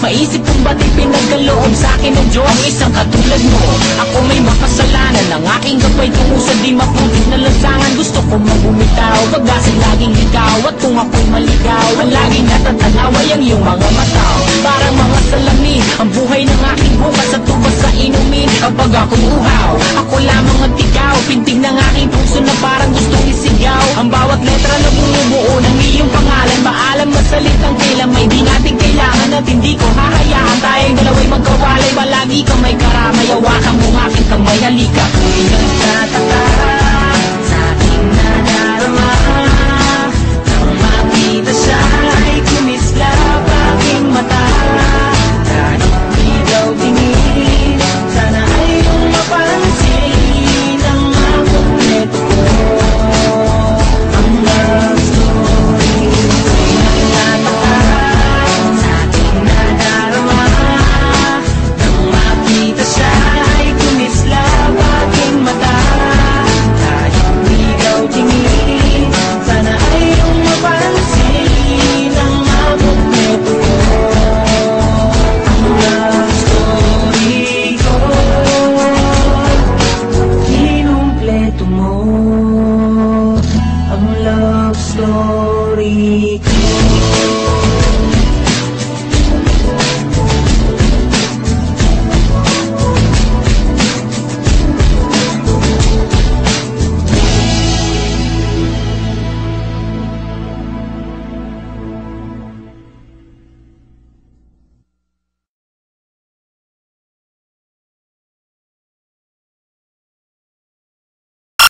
Maisip kong ba't ipinagkaloob sa'kin ng Diyos ang isang katulad mo. Ako may makasalanan, ang aking gabay tungusad di maputik na lansangan. Gusto ko magbumitaw, pag-asing laging ikaw. At kung ako'y maligaw, ang laging natatanaw ay ang iyong mga mata. Parang mga salamin, ang buhay ng aking bukas at tubas sa inumin. Kapag ako'y uhaw, ako lamang at ikaw. Pintig ng aking puso na parang gustong isigaw. Ang bawat letra na bumubuo ng iyong pangalan. Maalam masalitang kailan may di natin kailangan. At hindi ko hahayaan tayong dalawa'y magkawalay. Palagi kang may karamay, hawakan mo aking kamay. Halika, ako'y nagtataka sa aking nadarama. Nang makita siya ay kumislap aking mata. Kahit di daw tingin, sana ay iyong mapansin ang makumpleto ko. Ang love story ay nagtataka sa aking nadarama. Nang makita siya ay kumislap aking mata. Kahit di daw tingin, sana ay iyong mapansin ang makumpleto ko. Ang love story ko, kinumpleto mo. Ang love story ko.